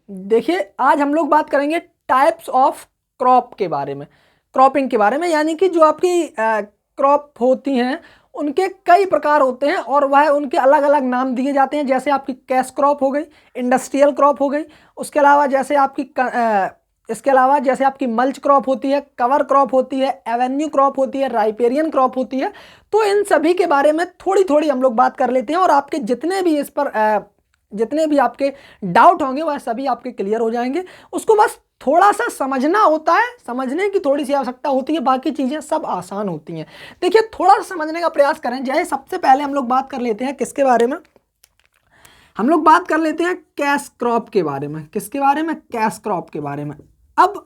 देखिए आज हम लोग बात करेंगे टाइप्स ऑफ क्रॉप के बारे में, क्रॉपिंग के बारे में, यानी कि जो आपकी क्रॉप होती हैं उनके कई प्रकार होते हैं और वह उनके अलग अलग नाम दिए जाते हैं। जैसे आपकी कैश क्रॉप हो गई, इंडस्ट्रियल क्रॉप हो गई, उसके अलावा जैसे आपकी इसके अलावा जैसे आपकी मल्च क्रॉप होती है, कवर क्रॉप होती है, एवेन्यू क्रॉप होती है, राइपेरियन क्रॉप होती है। तो इन सभी के बारे में थोड़ी थोड़ी हम लोग बात कर लेते हैं और आपके जितने भी इस पर जितने भी आपके डाउट होंगे वह सभी आपके क्लियर हो जाएंगे। उसको बस थोड़ा सा समझना होता है, समझने की थोड़ी सी आवश्यकता होती है, बाकी चीज़ें सब आसान होती हैं। देखिए थोड़ा सा समझने का प्रयास करें। जैसे सबसे पहले हम लोग बात कर लेते हैं किसके बारे में, हम लोग बात कर लेते हैं कैश क्रॉप के बारे में। किसके बारे में? कैश क्रॉप के बारे में। अब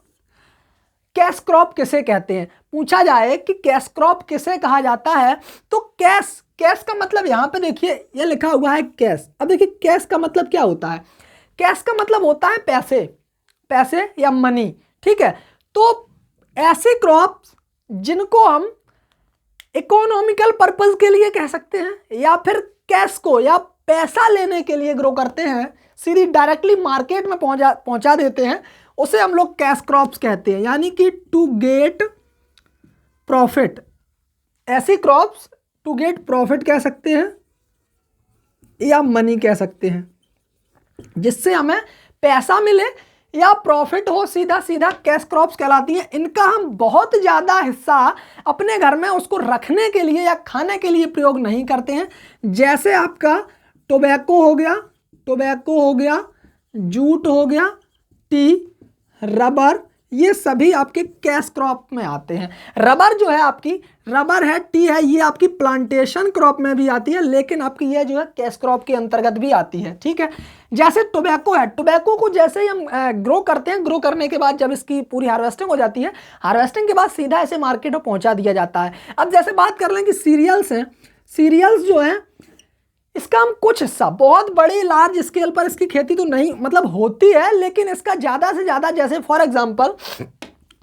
कैश क्रॉप किसे कहते हैं, पूछा जाए कि कैश क्रॉप किसे कहा जाता है, तो कैश कैश का मतलब यहाँ पे देखिए ये लिखा हुआ है कैश। अब देखिए कैश का मतलब क्या होता है? कैश का मतलब होता है पैसे, पैसे या मनी, ठीक है। तो ऐसे क्रॉप्स जिनको हम इकोनॉमिकल पर्पस के लिए कह सकते हैं या फिर कैश को या पैसा लेने के लिए ग्रो करते हैं, सीधी डायरेक्टली मार्केट में पहुंचा देते हैं, उसे हम लोग कैश क्रॉप्स कहते हैं। यानी कि टू गेट प्रॉफिट, ऐसी क्रॉप्स टू गेट प्रॉफिट कह सकते हैं या मनी कह सकते हैं, जिससे हमें पैसा मिले या प्रॉफिट हो, सीधा सीधा कैश क्रॉप्स कहलाती हैं। इनका हम बहुत ज़्यादा हिस्सा अपने घर में उसको रखने के लिए या खाने के लिए प्रयोग नहीं करते हैं। जैसे आपका टोबैको हो गया, जूट हो गया, टी, रबर, ये सभी आपके कैश क्रॉप में आते हैं। रबर जो है आपकी, रबर है, टी है, ये आपकी प्लांटेशन क्रॉप में भी आती है, लेकिन आपकी ये जो है कैश क्रॉप के अंतर्गत भी आती है, ठीक है। जैसे टोबैको है, टोबैको को जैसे ही हम ग्रो करते हैं, ग्रो करने के बाद जब इसकी पूरी हार्वेस्टिंग हो जाती है, हार्वेस्टिंग के बाद सीधा इसे मार्केट में पहुंचा दिया जाता है। अब जैसे बात कर लें कि सीरियल्स हैं, सीरियल्स जो है इसका हम कुछ हिस्सा, बहुत बड़ी लार्ज स्केल पर इसकी खेती तो नहीं मतलब होती है, लेकिन इसका ज़्यादा से ज़्यादा, जैसे फॉर एग्जांपल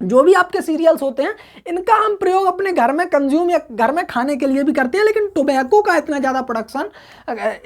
जो भी आपके सीरियल्स होते हैं इनका हम प्रयोग अपने घर में कंज्यूम या घर में खाने के लिए भी करते हैं, लेकिन टोबैको का इतना ज़्यादा प्रोडक्शन,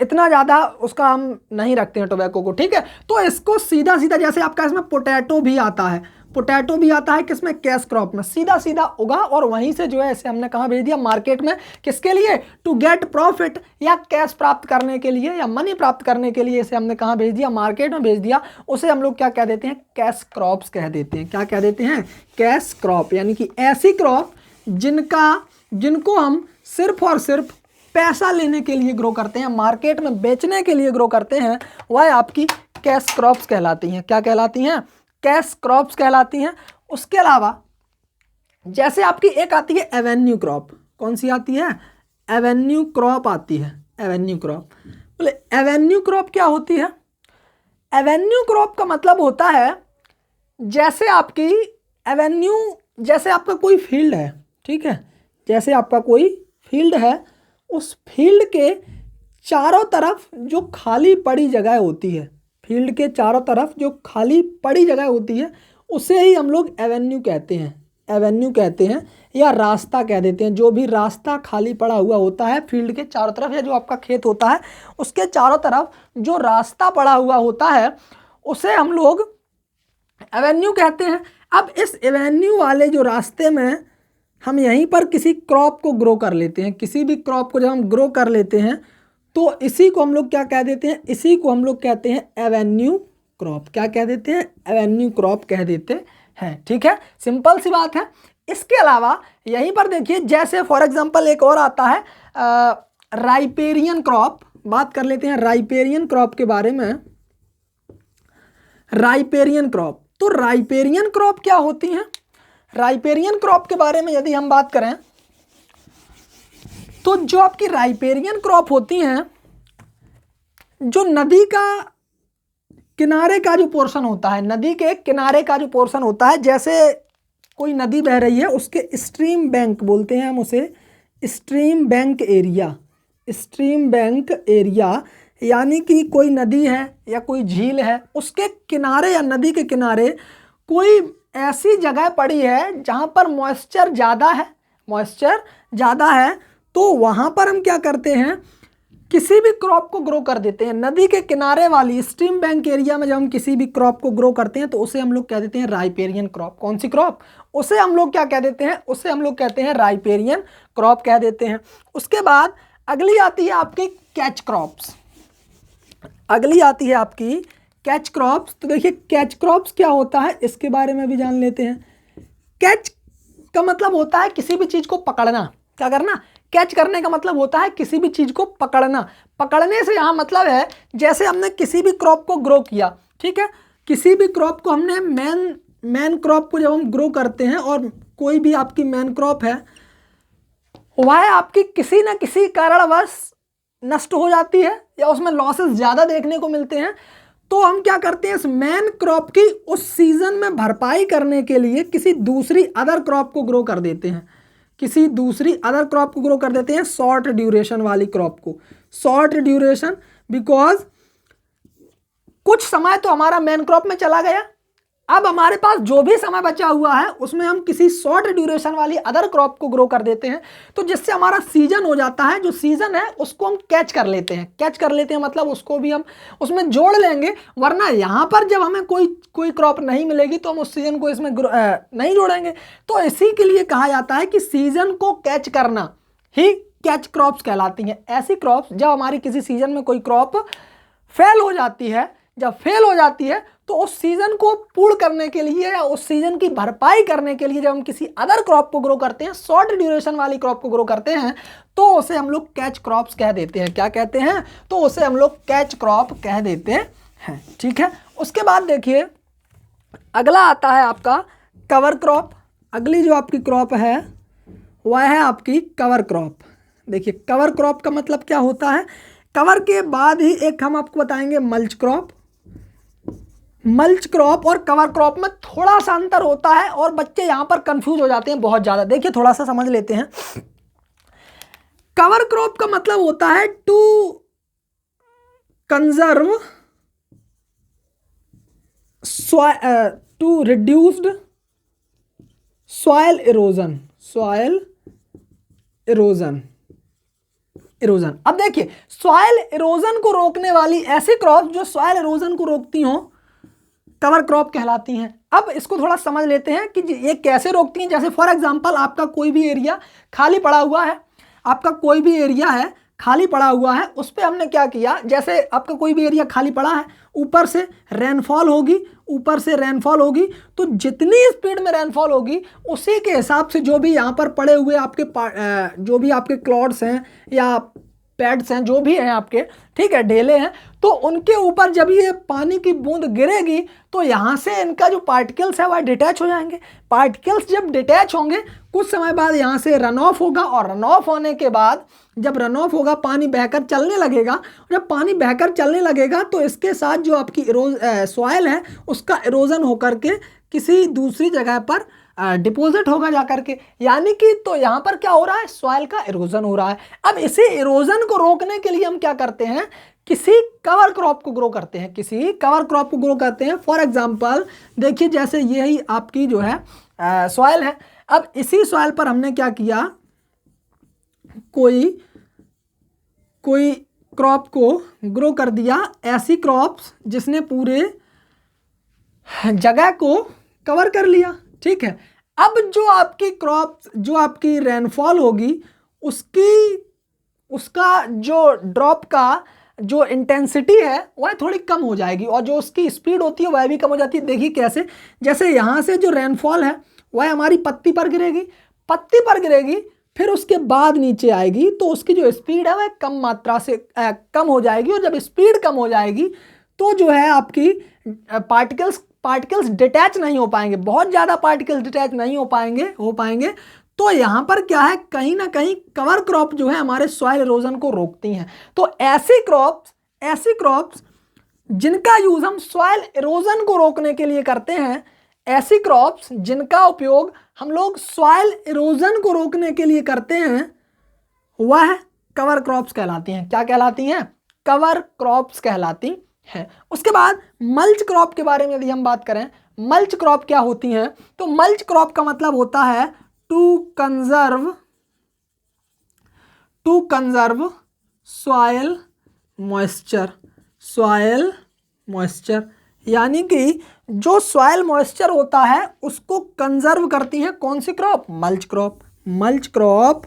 इतना ज़्यादा उसका हम नहीं रखते हैं टोबैको को, ठीक है। तो इसको सीधा सीधा, जैसे आपका इसमें पोटैटो भी आता है, पोटैटो भी आता है किसमें? कैश क्रॉप में। सीधा सीधा उगा और वहीं से जो है इसे हमने कहाँ भेज दिया? मार्केट में। किसके लिए? टू गेट प्रॉफिट, या कैश प्राप्त करने के लिए या मनी प्राप्त करने के लिए इसे हमने कहाँ भेज दिया? मार्केट में भेज दिया। उसे हम लोग क्या कह देते हैं? कैश क्रॉप्स कह देते हैं। क्या कह देते हैं? Cash crop. यानी कि ऐसी क्रॉप जिनको हम सिर्फ और सिर्फ पैसा लेने के लिए ग्रो करते हैं, मार्केट में बेचने के लिए ग्रो करते हैं, वह आपकी कैश क्रॉप्स कहलाती हैं। क्या कहलाती हैं? कैश क्रॉप्स कहलाती हैं। उसके अलावा जैसे आपकी एक आती है एवेन्यू क्रॉप। कौन सी आती है? एवेन्यू क्रॉप आती है। एवेन्यू क्रॉप, बोले एवेन्यू क्रॉप क्या होती है? एवेन्यू क्रॉप का मतलब होता है जैसे आपकी एवेन्यू, जैसे आपका कोई फील्ड है, ठीक है, जैसे आपका कोई फील्ड है, उस फील्ड के चारों तरफ जो खाली पड़ी जगह होती है, फील्ड के चारों तरफ जो खाली पड़ी जगह होती है, उसे ही हम लोग एवेन्यू कहते हैं। एवेन्यू कहते हैं या रास्ता कह देते हैं। जो भी रास्ता खाली पड़ा हुआ होता है फील्ड के चारों तरफ, या जो आपका खेत होता है उसके चारों तरफ जो रास्ता पड़ा हुआ होता है, उसे हम लोग एवेन्यू कहते हैं। अब इस एवेन्यू वाले जो रास्ते में हम यहीं पर किसी क्रॉप को ग्रो कर लेते हैं। किसी भी क्रॉप को जब हम ग्रो कर लेते हैं तो इसी को हम लोग क्या कह देते हैं? इसी को हम लोग कहते हैं एवेन्यू क्रॉप। क्या कह देते हैं? एवेन्यू क्रॉप कह देते हैं, ठीक है। सिंपल सी बात है। इसके अलावा यहीं पर देखिए, जैसे फॉर एग्जांपल एक और आता है राइपेरियन क्रॉप। बात कर लेते हैं राइपेरियन क्रॉप के बारे में। राइपेरियन क्रॉप, तो राइपेरियन क्रॉप क्या होती है? राइपेरियन क्रॉप के बारे में यदि हम बात करें तो जो आपकी राइपेरियन क्रॉप होती हैं, जो नदी का किनारे का जो पोर्शन होता है, नदी के किनारे का जो पोर्शन होता है, जैसे कोई नदी बह रही है उसके स्ट्रीम बैंक बोलते हैं हम उसे, stream bank area. Stream bank area यानी कि कोई नदी है या कोई झील है, उसके किनारे या नदी के किनारे कोई ऐसी जगह पड़ी है जहाँ पर मॉइस्चर ज़्यादा है, मॉइस्चर ज़्यादा है, तो वहाँ पर हम क्या करते हैं? किसी भी क्रॉप को ग्रो कर देते हैं। नदी के किनारे वाली स्ट्रीम बैंक एरिया में जब हम किसी भी क्रॉप को ग्रो करते हैं तो उसे हम लोग कह देते हैं राइपेरियन क्रॉप। कौन सी क्रॉप? उसे हम लोग क्या कह देते हैं? उसे हम लोग कहते हैं राइपेरियन क्रॉप कह देते हैं। उसके बाद अगली आती है आपकी कैच क्रॉप्स। अगली आती है आपकी कैच क्रॉप्स। तो देखिए कैच क्रॉप्स क्या होता है इसके बारे में भी जान लेते हैं। कैच का मतलब होता है किसी भी चीज को पकड़ना। क्या करना? कैच करने का मतलब होता है किसी भी चीज को पकड़ना। पकड़ने से यहाँ मतलब है जैसे हमने किसी भी क्रॉप को ग्रो किया, ठीक है, किसी भी क्रॉप को हमने मेन क्रॉप को जब हम ग्रो करते हैं और कोई भी आपकी मेन क्रॉप है वह आपकी किसी न किसी कारणवश नष्ट हो जाती है या उसमें लॉसेस ज़्यादा देखने को मिलते हैं, तो हम क्या करते हैं इस मेन क्रॉप की उस सीजन में भरपाई करने के लिए किसी दूसरी अदर क्रॉप को ग्रो कर देते हैं। किसी दूसरी अदर क्रॉप को ग्रो कर देते हैं, शॉर्ट ड्यूरेशन वाली क्रॉप को। शॉर्ट ड्यूरेशन बिकॉज कुछ समय तो हमारा मेन क्रॉप में चला गया, अब हमारे पास जो भी समय बचा हुआ है उसमें हम किसी शॉर्ट ड्यूरेशन वाली अदर क्रॉप को ग्रो कर देते हैं, तो जिससे हमारा सीजन हो जाता है। जो सीजन है उसको हम कैच कर लेते हैं। कैच कर लेते हैं मतलब उसको भी हम उसमें जोड़ लेंगे, वरना यहाँ पर जब हमें कोई क्रॉप नहीं मिलेगी तो हम उस सीजन को इसमें नहीं जोड़ेंगे। तो इसी के लिए कहा जाता है कि सीजन को कैच करना ही कैच क्रॉप्स कहलाती हैं। ऐसी क्रॉप्स जब हमारी किसी सीजन में कोई क्रॉप फेल हो जाती है, जब फेल हो जाती है तो उस सीजन को पूर्ण करने के लिए या उस सीजन की भरपाई करने के लिए जब हम किसी अदर क्रॉप को ग्रो करते हैं, शॉर्ट ड्यूरेशन वाली क्रॉप को ग्रो करते हैं, तो उसे हम लोग कैच क्रॉप्स कह देते हैं। क्या कहते हैं? तो उसे हम लोग कैच क्रॉप कह देते हैं, ठीक है। उसके बाद देखिए अगला आता है आपका कवर क्रॉप। अगली जो आपकी क्रॉप है वह है आपकी कवर क्रॉप। देखिए कवर क्रॉप का मतलब क्या होता है। कवर के बाद ही एक हम आपको बताएंगे मल्च क्रॉप। मल्च क्रॉप और कवर क्रॉप में थोड़ा सा अंतर होता है और बच्चे यहां पर कंफ्यूज हो जाते हैं बहुत ज्यादा। देखिए थोड़ा सा समझ लेते हैं। कवर क्रॉप का मतलब होता है to conserve to reduced soil erosion. Soil erosion. अब देखिए सॉयल इरोजन को रोकने वाली ऐसी क्रॉप जो सॉयल इरोजन को रोकती हो कवर क्रॉप कहलाती हैं। अब इसको थोड़ा समझ लेते हैं कि ये कैसे रोकती हैं। जैसे फॉर एग्जांपल आपका कोई भी एरिया खाली पड़ा हुआ है, आपका कोई भी एरिया है खाली पड़ा हुआ है, उस पर हमने क्या किया, जैसे आपका कोई भी एरिया खाली पड़ा है, ऊपर से रेनफॉल होगी, ऊपर से रेनफॉल होगी, तो जितनी स्पीड में रेनफॉल होगी उसी के हिसाब से जो भी यहाँ पर पड़े हुए आपके जो भी आपके क्लॉड्स हैं या पैड्स हैं, जो भी हैं आपके, ठीक है, ढेले हैं, तो उनके ऊपर जब ये पानी की बूंद गिरेगी तो यहाँ से इनका जो पार्टिकल्स है वह डिटैच हो जाएंगे। पार्टिकल्स जब डिटैच होंगे कुछ समय बाद यहाँ से रन ऑफ होगा, और रन ऑफ होने के बाद जब रन ऑफ होगा पानी बहकर चलने लगेगा। जब पानी बहकर चलने लगेगा तो इसके साथ जो आपकी सॉइल है उसका इरोजन होकर के किसी दूसरी जगह पर डिपॉजिट होगा जाकर के, यानी कि तो यहाँ पर क्या हो रहा है, सॉइल का इरोजन हो रहा है। अब इसी इरोजन को रोकने के लिए हम क्या करते हैं, किसी कवर क्रॉप को ग्रो करते हैं। किसी कवर क्रॉप को ग्रो करते हैं। फॉर एग्जांपल देखिए जैसे यही आपकी जो है सॉइल है। अब इसी सॉइल पर हमने क्या किया, कोई क्रॉप को ग्रो कर दिया, ऐसी क्रॉप्स जिसने पूरे जगह को कवर कर लिया, ठीक है। अब जो आपकी क्रॉप्स, जो आपकी रेनफॉल होगी उसका जो ड्रॉप का जो इंटेंसिटी है वह थोड़ी कम हो जाएगी और जो उसकी स्पीड होती है वह भी कम हो जाती है। देखिए कैसे, जैसे यहाँ से जो रेनफॉल है वह हमारी पत्ती पर गिरेगी, फिर उसके बाद नीचे आएगी, तो उसकी जो स्पीड है वह कम मात्रा से कम हो जाएगी। और जब स्पीड कम हो जाएगी तो जो है आपकी पार्टिकल्स डिटैच नहीं हो पाएंगे, बहुत ज़्यादा पार्टिकल्स डिटैच नहीं हो पाएंगे। तो यहाँ पर क्या है, कहीं ना कहीं कवर क्रॉप जो है हमारे सॉइल इरोजन को रोकती हैं। तो ऐसी क्रॉप्स जिनका यूज हम सॉइल इरोजन को रोकने के लिए करते हैं, ऐसी क्रॉप्स जिनका उपयोग हम लोग सॉइल इरोजन को रोकने के लिए करते हैं, वह कवर क्रॉप्स कहलाती हैं। क्या कहलाती हैं? कवर क्रॉप्स कहलाती हैं। उसके बाद मल्च क्रॉप के बारे में यदि हम बात करें, मल्च क्रॉप क्या होती हैं, तो मल्च क्रॉप का मतलब होता है to conserve soil moisture, soil moisture, यानी कि जो सॉयल मॉइस्चर होता है उसको कंजर्व करती है कौन सी crop? Mulch crop. Mulch crop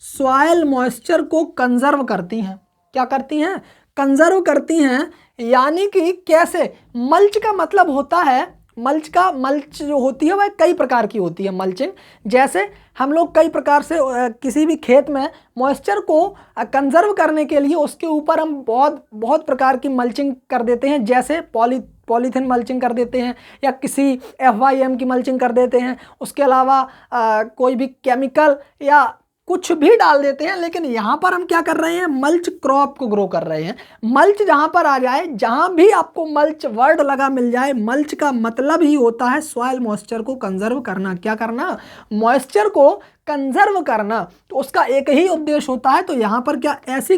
soil moisture को कंजर्व करती हैं। क्या करती हैं? कंजर्व करती हैं। यानी कि कैसे? मल्च का मतलब होता है, मल्च जो होती है वह कई प्रकार की होती है मल्चिंग। जैसे हम लोग कई प्रकार से किसी भी खेत में मॉइस्चर को कंजर्व करने के लिए उसके ऊपर हम बहुत प्रकार की मल्चिंग कर देते हैं। जैसे पॉलीथिन मल्चिंग कर देते हैं, या किसी FYM की मल्चिंग कर देते हैं। उसके अलावा कोई भी केमिकल या कुछ भी डाल देते हैं। लेकिन यहाँ पर हम क्या कर रहे हैं? मल्च क्रॉप को ग्रो कर रहे हैं। मल्च जहाँ पर आ जाए, जहाँ भी आपको मल्च वर्ड लगा मिल जाए, मल्च का मतलब ही होता है सॉइल मॉइस्चर को कंजर्व करना। क्या करना? मॉइस्चर को कंजर्व करना। तो उसका एक ही उद्देश्य होता है। तो यहाँ पर क्या ऐसी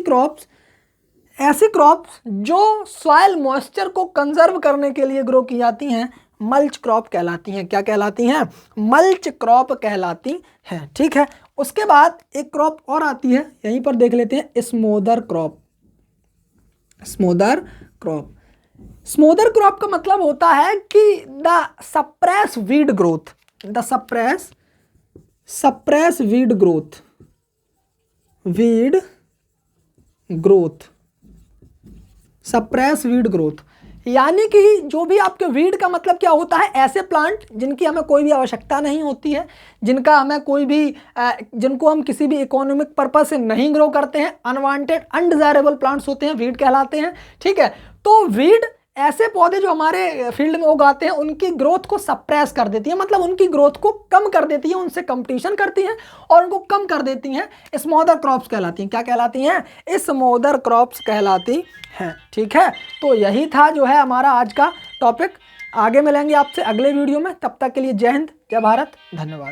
क्रॉप्स जो सॉइल मॉइस्चर को कंजर्व करने के लिए ग्रो की जाती हैं मल्च क्रॉप कहलाती हैं। क्या कहलाती हैं? मल्च क्रॉप कहलाती हैं। ठीक है। उसके बाद एक क्रॉप और आती है, यहीं पर देख लेते हैं, स्मोदर क्रॉप। स्मोदर क्रॉप, स्मोदर क्रॉप का मतलब होता है कि the suppress weed growth, the suppress weed growth, suppress weed growth. यानी कि जो भी आपके वीड का मतलब क्या होता है? ऐसे प्लांट जिनकी हमें कोई भी आवश्यकता नहीं होती है, जिनका हमें कोई भी जिनको हम किसी भी इकोनॉमिक पर्पस से नहीं ग्रो करते हैं, अनवांटेड अनडिजायरेबल प्लांट्स होते हैं, वीड कहलाते हैं। ठीक है। तो वीड ऐसे पौधे जो हमारे फील्ड में उगाते हैं उनकी ग्रोथ को सप्रेस कर देती है, मतलब उनकी ग्रोथ को कम कर देती है, उनसे कंपटीशन करती हैं और उनको कम कर देती हैं। स्मोदर क्रॉप्स कहलाती हैं। क्या कहलाती हैं? स्मोदर क्रॉप्स कहलाती हैं। ठीक है। तो यही था जो है हमारा आज का टॉपिक। आगे मिलेंगे आपसे अगले वीडियो में। तब तक के लिए जय हिंद, जय भारत, धन्यवाद।